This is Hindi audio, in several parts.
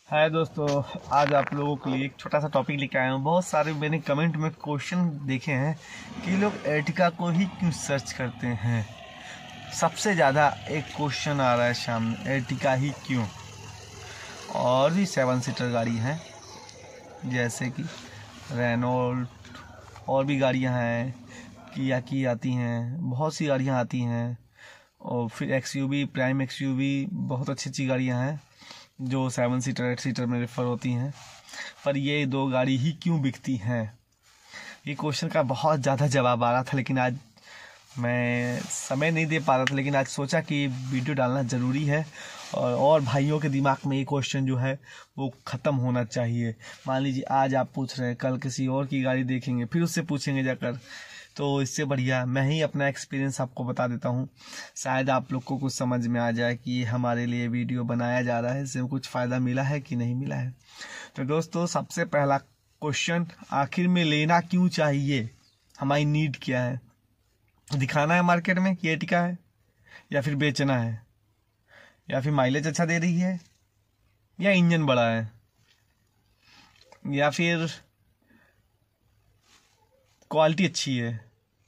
हाय दोस्तों, आज आप लोगों के लिए एक छोटा सा टॉपिक लेके आया हूँ। बहुत सारे मैंने कमेंट में क्वेश्चन देखे हैं कि लोग एर्टिगा को ही क्यों सर्च करते हैं। सबसे ज़्यादा एक क्वेश्चन आ रहा है सामने, एर्टिगा ही क्यों। और भी 7 सीटर गाड़ी हैं जैसे कि रेनॉल्ट, और भी गाड़ियाँ हैं, किया की आती हैं, बहुत सी गाड़ियाँ आती हैं। और फिर एक्सयूवी, प्राइम एक्सयूवी, बहुत अच्छी अच्छी गाड़ियाँ हैं जो 7 सीटर 8 सीटर में रेफर होती हैं। पर ये दो गाड़ी ही क्यों बिकती हैं, ये क्वेश्चन का बहुत ज़्यादा जवाब आ रहा था, लेकिन आज मैं समय नहीं दे पा रहा था। लेकिन आज सोचा कि वीडियो डालना ज़रूरी है और भाइयों के दिमाग में ये क्वेश्चन जो है वो ख़त्म होना चाहिए। मान लीजिए आज आप पूछ रहे हैं, कल किसी और की गाड़ी देखेंगे, फिर उससे पूछेंगे जाकर, तो इससे बढ़िया मैं ही अपना एक्सपीरियंस आपको बता देता हूँ। शायद आप लोग को कुछ समझ में आ जाए कि हमारे लिए वीडियो बनाया जा रहा है, इससे कुछ फ़ायदा मिला है कि नहीं मिला है। तो दोस्तों, सबसे पहला क्वेश्चन, आखिर में लेना क्यों चाहिए, हमारी नीड क्या है। दिखाना है मार्केट में कि एर्टिगा है, या फिर बेचना है, या फिर माइलेज अच्छा दे रही है, या इंजन बड़ा है, या फिर क्वालिटी अच्छी है,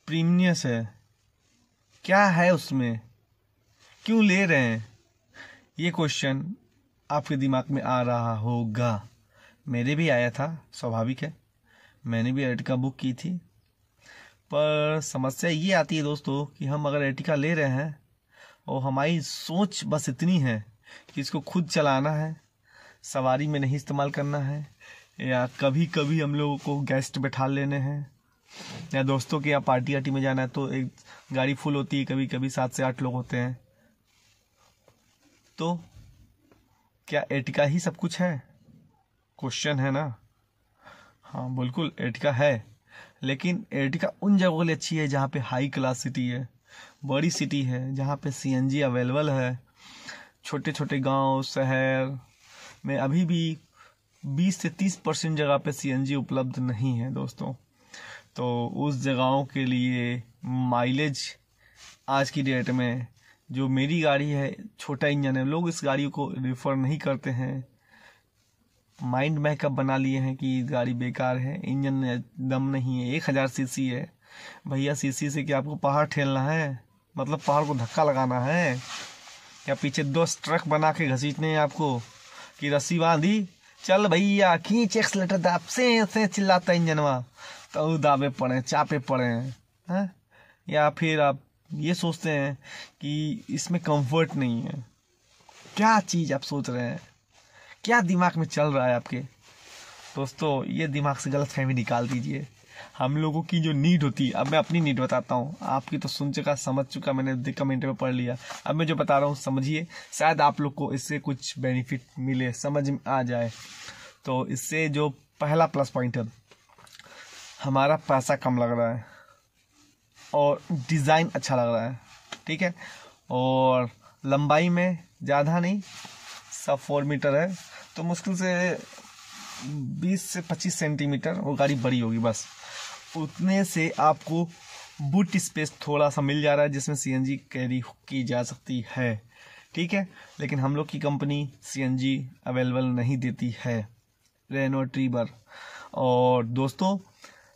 प्रीमियस है, क्या है उसमें, क्यों ले रहे हैं। ये क्वेश्चन आपके दिमाग में आ रहा होगा, मेरे भी आया था, स्वाभाविक है। मैंने भी एर्टिगा बुक की थी। पर समस्या ये आती है दोस्तों कि हम अगर एर्टिगा ले रहे हैं और हमारी सोच बस इतनी है कि इसको खुद चलाना है, सवारी में नहीं इस्तेमाल करना है, या कभी कभी हम लोगों को गेस्ट बैठा लेने हैं, या दोस्तों के यहाँ पार्टी वार्टी में जाना है तो एक गाड़ी फुल होती है, कभी कभी 7 से 8 लोग होते हैं। तो क्या एर्टिगा ही सब कुछ है, क्वेश्चन है ना। हाँ बिल्कुल एर्टिगा है, लेकिन एर्टिगा उन जगहों के लिए अच्छी है जहाँ पे हाई क्लास सिटी है, बड़ी सिटी है, जहाँ पे सीएनजी अवेलेबल है। छोटे छोटे गांव शहर में अभी भी 20 से 30% जगह पे सीएनजी उपलब्ध नहीं है दोस्तों। तो उस जगहों के लिए माइलेज आज की डेट में, जो मेरी गाड़ी है छोटा इंजन है, लोग इस गाड़ी को रेफर नहीं करते हैं। माइंड मैकअप बना लिए हैं कि गाड़ी बेकार है, इंजन दम नहीं है, 1000 सीसी है। भैया सीसी से क्या आपको पहाड़ ठेलना है, मतलब पहाड़ को धक्का लगाना है, या पीछे 2 ट्रक बना के घसीटने हैं आपको, कि रस्सी बांधी चल भैया खींच एक्सलेटर दाब से चिल्लाता इंजनवा, तो दाबे पड़े चापे पड़े हैं। या फिर आप ये सोचते हैं कि इसमें कंफर्ट नहीं है। क्या चीज़ आप सोच रहे हैं, क्या दिमाग में चल रहा है आपके दोस्तों। ये दिमाग से गलतफहमी निकाल दीजिए। हम लोगों की जो नीड होती है, अब मैं अपनी नीड बताता हूँ, आपकी तो सुन चुका समझ चुका, मैंने कमेंट में पढ़ लिया। अब मैं जो बता रहा हूँ समझिए, शायद आप लोग को इससे कुछ बेनिफिट मिले, समझ में आ जाए। तो इससे जो पहला प्लस पॉइंट है, हमारा पैसा कम लग रहा है और डिज़ाइन अच्छा लग रहा है, ठीक है। और लंबाई में ज़्यादा नहीं, सब 4 मीटर है, तो मुश्किल से 20 से 25 सेंटीमीटर वो गाड़ी बड़ी होगी, बस उतने से आपको बूट स्पेस थोड़ा सा मिल जा रहा है, जिसमें सीएनजी कैरी की जा सकती है, ठीक है। लेकिन हम लोग की कंपनी सीएनजी अवेलेबल नहीं देती है, रेनो ट्रीबर। और दोस्तों,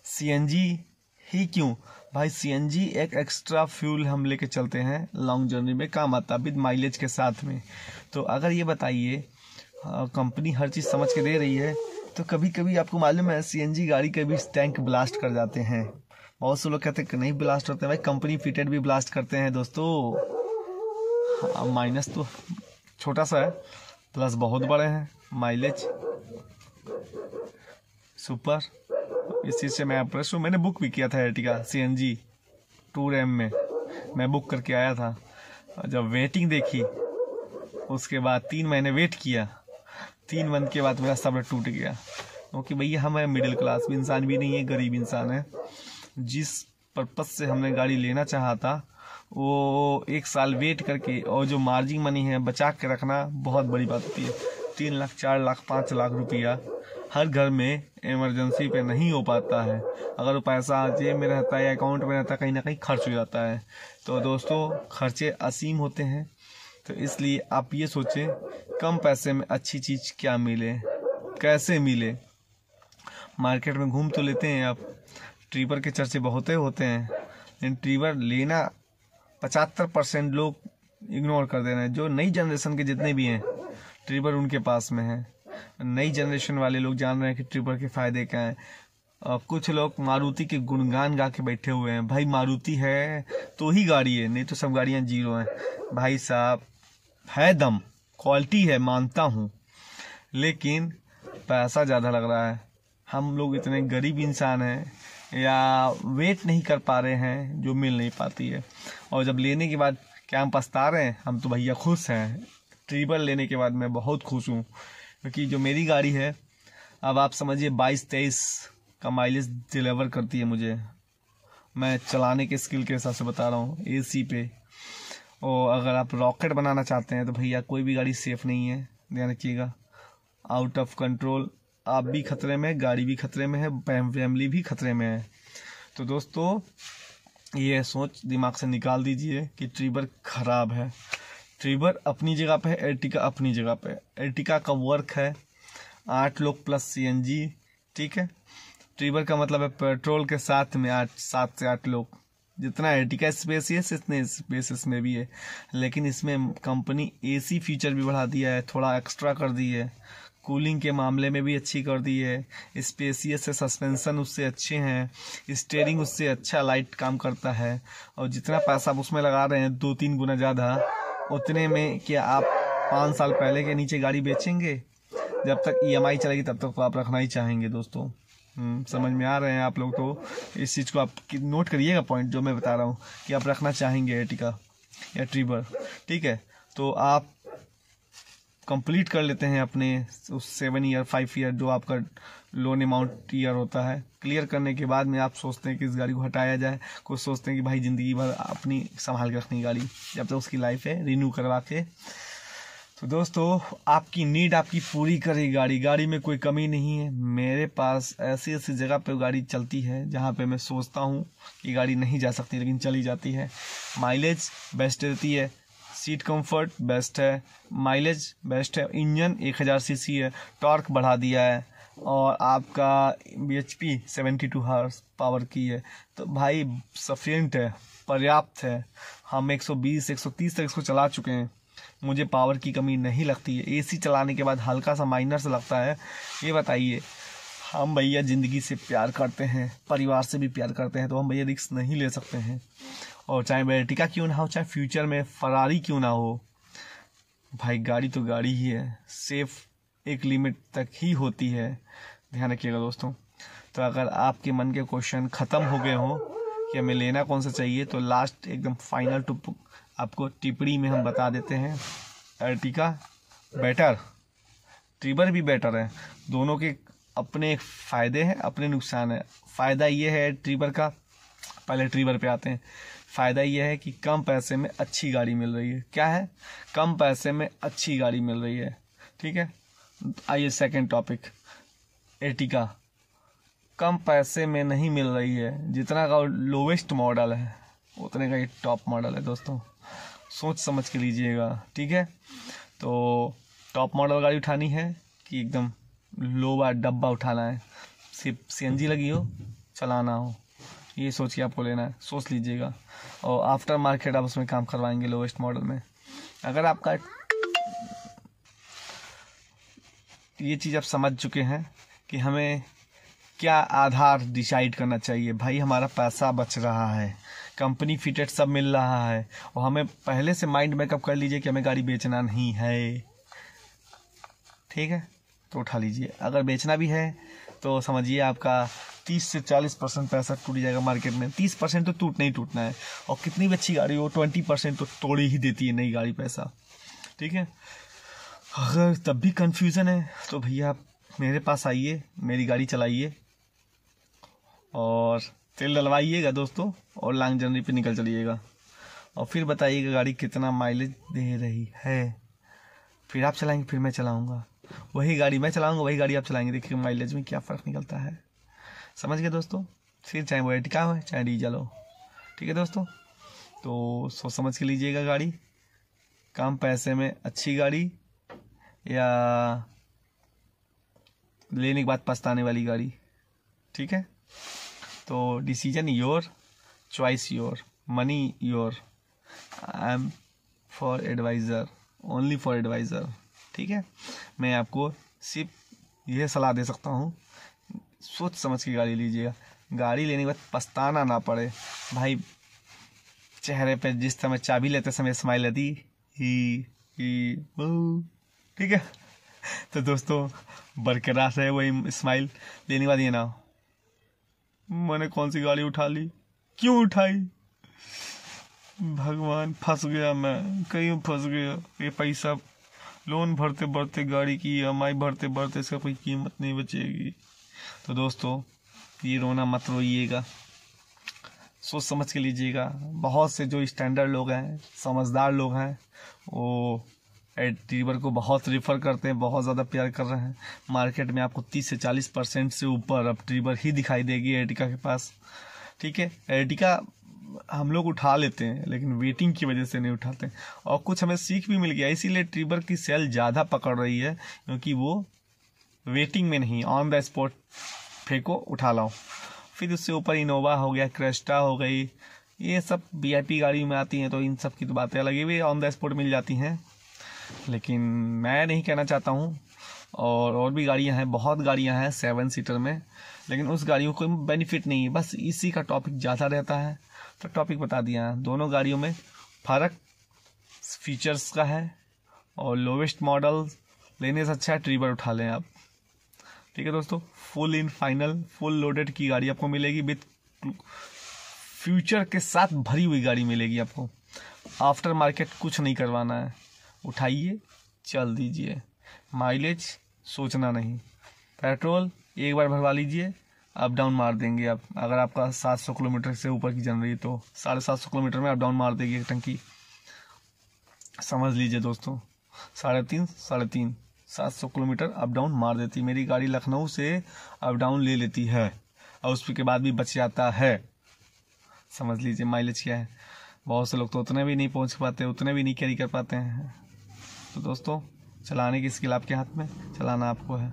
सीएनजी ही क्यों भाई, सीएनजी एक एक्स्ट्रा फ्यूल हम लेके चलते हैं, लॉन्ग जर्नी में काम आता है, विद माइलेज के साथ में। तो अगर ये बताइए, कंपनी हर चीज़ समझ के दे रही है, तो कभी कभी आपको मालूम है सीएनजी गाड़ी के भी टैंक ब्लास्ट कर जाते हैं। बहुत से लोग कहते हैं कि नहीं ब्लास्ट होते हैं, भाई कंपनी फिटेड भी ब्लास्ट करते हैं दोस्तों। माइनस तो छोटा सा है, प्लस बहुत बड़े हैं, माइलेज सुपर। इस चीज़ से मैं इम्प्रेस हूँ। मैंने बुक भी किया था एर्टिगा सीएनजी टूर एम में, मैं बुक करके आया था। जब वेटिंग देखी, उसके बाद 3 महीने वेट किया, 3 मंथ के बाद मेरा सब्र टूट गया, क्योंकि भैया हम मिडिल क्लास इंसान भी नहीं है, गरीब इंसान है। जिस पर्पस से हमने गाड़ी लेना चाहा था, वो 1 साल वेट करके, और जो मार्जिन मनी है बचा के रखना बहुत बड़ी बात होती है। 3 लाख 4 लाख 5 लाख रुपया हर घर में इमरजेंसी पे नहीं हो पाता है। अगर वो पैसा जेब में रहता है या अकाउंट में रहता है, कहीं ना कहीं खर्च हो जाता है। तो दोस्तों, खर्चे असीम होते हैं, तो इसलिए आप ये सोचें कम पैसे में अच्छी चीज़ क्या मिले, कैसे मिले। मार्केट में घूम तो लेते हैं आप, ट्रिबर के चर्चे बहुत होते हैं, लेकिन ट्रिबर लेना 75% लोग इग्नोर कर दे रहे हैं। जो नई जनरेशन के जितने भी हैं ट्रिबर उनके पास में है। नई जनरेशन वाले लोग जान रहे हैं कि ट्रिबर के फ़ायदे क्या हैं। कुछ लोग मारुति के गुणगान गा के बैठे हुए हैं, भाई मारुति है तो ही गाड़ी है, नहीं तो सब गाड़ियाँ जीरो हैं। भाई साहब है दम, क्वालिटी है, मानता हूँ, लेकिन पैसा ज़्यादा लग रहा है। हम लोग इतने गरीब इंसान हैं या वेट नहीं कर पा रहे हैं जो मिल नहीं पाती है, और जब लेने के बाद क्या हम पछता रहे हैं। हम तो भैया खुश हैं, ट्रिबर लेने के बाद मैं बहुत खुश हूँ, क्योंकि जो मेरी गाड़ी है अब आप समझिए 22-23 का माइलेज डिलीवर करती है मुझे। मैं चलाने के स्किल के हिसाब से बता रहा हूँ, एसी पे। और अगर आप रॉकेट बनाना चाहते हैं तो भैया कोई भी गाड़ी सेफ नहीं है, ध्यान रखिएगा। आउट ऑफ कंट्रोल, आप भी खतरे में, गाड़ी भी खतरे में है, फैमिली भी खतरे में है। तो दोस्तों ये सोच दिमाग से निकाल दीजिए कि ट्रिबर खराब है। ट्रिबर अपनी जगह पे है, एर्टिगा अपनी जगह पे है। एर्टिगा का वर्क है 8 लोग प्लस सीएनजी, ठीक है। ट्रिबर का मतलब है पेट्रोल के साथ में 7 से 8 लोग। जितना एर्टिगा स्पेसियस इतने स्पेसियस में भी है, लेकिन इसमें कंपनी एसी फीचर भी बढ़ा दिया है, थोड़ा एक्स्ट्रा कर दी है। कूलिंग के मामले में भी अच्छी कर दी है। स्पेसियस से सस्पेंशन उससे अच्छे हैं, स्टीयरिंग उससे अच्छा लाइट काम करता है। और जितना पैसा आप उसमें लगा रहे हैं 2-3 गुना ज़्यादा, उतने में क्या आप 5 साल पहले के नीचे गाड़ी बेचेंगे? जब तक ईएमआई चलेगी तब तक तो आप रखना ही चाहेंगे दोस्तों। समझ में आ रहे हैं आप लोग? तो इस चीज़ को आप नोट करिएगा, पॉइंट जो मैं बता रहा हूँ कि आप रखना चाहेंगे एर्टिगा या ट्रिबर, ठीक है। तो आप कंप्लीट कर लेते हैं अपने उस 7 ईयर 5 ईयर जो आपका लोन अमाउंट ईयर होता है। क्लियर करने के बाद में आप सोचते हैं कि इस गाड़ी को हटाया जाए, कुछ सोचते हैं कि भाई ज़िंदगी भर अपनी संभाल के रखनी गाड़ी, जब तक उसकी लाइफ है, रिन्यू करवा के। तो दोस्तों आपकी नीड आपकी पूरी करेगी गाड़ी, गाड़ी में कोई कमी नहीं है। मेरे पास ऐसी ऐसी जगह पे गाड़ी चलती है जहाँ पे मैं सोचता हूँ कि गाड़ी नहीं जा सकती, लेकिन चली जाती है। माइलेज बेस्ट देती है, सीट कंफर्ट बेस्ट है, माइलेज बेस्ट है, इंजन 1000 सीसी है, टॉर्क बढ़ा दिया है, और आपका bhp 72 हॉर्स पावर की है। तो भाई सफिशिएंट है, पर्याप्त है। हम 120-130 तक इसको चला चुके हैं, मुझे पावर की कमी नहीं लगती है। एसी चलाने के बाद हल्का सा माइनर से लगता है। ये बताइए, हम भैया ज़िंदगी से प्यार करते हैं, परिवार से भी प्यार करते हैं, तो हम भैया रिस्क नहीं ले सकते हैं। और चाहे एर्टिगा क्यों ना हो, चाहे फ्यूचर में फरारी क्यों ना हो, भाई गाड़ी तो गाड़ी ही है, सेफ एक लिमिट तक ही होती है, ध्यान रखिएगा दोस्तों। तो अगर आपके मन के क्वेश्चन ख़त्म हो गए हों कि हमें लेना कौन सा चाहिए, तो लास्ट एकदम फाइनल टू आपको टिप्पणी में हम बता देते हैं, एर्टिगा बेटर, ट्रिबर भी बेटर है। दोनों के अपने फ़ायदे हैं, अपने नुकसान है। फ़ायदा ये है ट्रिबर का, पहले ट्रिबर पे आते हैं। फ़ायदा ये है कि कम पैसे में अच्छी गाड़ी मिल रही है। क्या है? कम पैसे में अच्छी गाड़ी मिल रही है, ठीक है। आइए सेकंड टॉपिक, एर्टिगा कम पैसे में नहीं मिल रही है। जितना का लोवेस्ट मॉडल है उतने का ये टॉप मॉडल है दोस्तों, सोच समझ के लीजिएगा, ठीक है। तो टॉप मॉडल गाड़ी उठानी है कि एकदम लो डब्बा उठाना है, सिर्फ सीएनजी लगी हो, चलाना हो, ये सोच के आपको लेना है, सोच लीजिएगा। और आफ्टर मार्केट आप उसमें काम करवाएंगे लोवेस्ट मॉडल में। अगर आपका ये चीज़ आप समझ चुके हैं कि हमें क्या आधार डिसाइड करना चाहिए, भाई हमारा पैसा बच रहा है, कंपनी फिटेड सब मिल रहा है, और हमें पहले से माइंड मेकअप कर लीजिए कि हमें गाड़ी बेचना नहीं है, ठीक है, तो उठा लीजिए। अगर बेचना भी है तो समझिए आपका 30 से 40% पैसा टूट जाएगा मार्केट में। 30% तो टूटना ही टूटना है, और कितनी भी अच्छी गाड़ी हो 20% तो तोड़ ही देती है नई गाड़ी पैसा, ठीक है। अगर तब भी कंफ्यूजन है तो भैया आप मेरे पास आइए, मेरी गाड़ी चलाइए और तेल डलवाइएगा दोस्तों, और लॉन्ग जर्नी पे निकल चलिएगा, और फिर बताइएगा गाड़ी कितना माइलेज दे रही है। फिर आप चलाएंगे, फिर मैं चलाऊंगा, वही गाड़ी मैं चलाऊंगा, वही गाड़ी आप चलाएंगे, देखिए माइलेज में क्या फ़र्क निकलता है। समझ गए दोस्तों? फिर चाहे वो एर्टिगा हो चाहे डीजल हो, ठीक है दोस्तों। तो सोच समझ के लीजिएगा गाड़ी, कम पैसे में अच्छी गाड़ी, या लेने के बाद पछताने वाली गाड़ी। ठीक है, तो decision your, choice your, money your, I am for advisor, only for advisor. ठीक है, मैं आपको सिर्फ यह सलाह दे सकता हूँ, सोच समझ के गाड़ी लीजिएगा, गाड़ी लेने के बाद पछताना ना पड़े। भाई चेहरे पे जिस समय चाबी लेते समय स्माइल आती ही बहू। ठीक है, तो दोस्तों बरकरार रहे वही स्माइल लेने के बाद ये ना मैंने कौन सी गाड़ी उठा ली, क्यों उठाई, भगवान फंस गया, मैं कहीं फंस गया, ये पैसा लोन भरते भरते, गाड़ी की EMI भरते भरते इसका कोई कीमत नहीं बचेगी। तो दोस्तों ये रोना मत रोइएगा, सोच समझ के लीजिएगा। बहुत से जो स्टैंडर्ड लोग हैं, समझदार लोग हैं, वो ट्रीबर को बहुत रेफर करते हैं, बहुत ज़्यादा प्यार कर रहे हैं। मार्केट में आपको 30 से 40% से ऊपर अब ट्रीबर ही दिखाई देगी एर्टिगा के पास। ठीक है, एर्टिगा हम लोग उठा लेते हैं लेकिन वेटिंग की वजह से नहीं उठाते, और कुछ हमें सीख भी मिल गया, इसीलिए ट्रीबर की सेल ज़्यादा पकड़ रही है, क्योंकि वो वेटिंग में नहीं, ऑन द स्पॉट फेंको उठा लाओ। फिर उससे ऊपर इनोवा हो गया, क्रेस्टा हो गई, ये सब VIP गाड़ी में आती हैं, तो इन सब की तो बातें अलग ही, ऑन द स्पॉट मिल जाती हैं। लेकिन मैं नहीं कहना चाहता हूँ, और भी गाड़ियाँ हैं, बहुत गाड़ियाँ हैं 7 सीटर में, लेकिन उस गाड़ियों को बेनिफिट नहीं है, बस इसी का टॉपिक ज़्यादा रहता है, तो टॉपिक बता दिया है। दोनों गाड़ियों में फ़र्क फीचर्स का है, और लोवेस्ट मॉडल लेने से अच्छा ट्रीबर उठा लें आप। ठीक है दोस्तों, full in final full loaded की गाड़ी आपको मिलेगी, विथ फ्यूचर के साथ भरी हुई गाड़ी मिलेगी आपको। आफ्टर मार्केट कुछ नहीं करवाना है, उठाइए चल दीजिए, माइलेज सोचना नहीं, पेट्रोल एक बार भरवा लीजिए, अप डाउन मार देंगे आप। अगर आपका 700 किलोमीटर से ऊपर की जन रही तो 750 किलोमीटर में अप डाउन मार देगी एक टंकी, समझ लीजिए दोस्तों। 3.5 700 किलोमीटर अप डाउन मार देती। मेरी गाड़ी लखनऊ से अप डाउन ले लेती है, और उसके बाद भी बच जाता है। समझ लीजिए माइलेज क्या है। बहुत से लोग तो उतने भी नहीं पहुंच पाते, उतने भी नहीं कैरी कर पाते हैं। तो दोस्तों चलाने की स्किल आपके हाथ में, चलाना आपको है,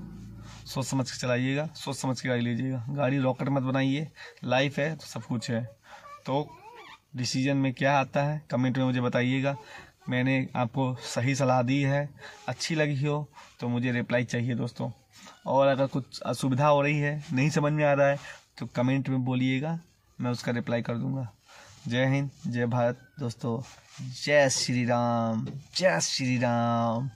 सोच समझ के चलाइएगा, सोच समझ के गाड़ी लीजिएगा। गाड़ी रॉकेट मत बनाइए, लाइफ है तो सब कुछ है। तो डिसीजन में क्या आता है कमेंट में मुझे बताइएगा। मैंने आपको सही सलाह दी है, अच्छी लगी हो तो मुझे रिप्लाई चाहिए दोस्तों। और अगर कुछ असुविधा हो रही है, नहीं समझ में आ रहा है, तो कमेंट में बोलिएगा, मैं उसका रिप्लाई कर दूंगा। जय हिंद, जय भारत दोस्तों, जय श्री राम, जय श्री राम।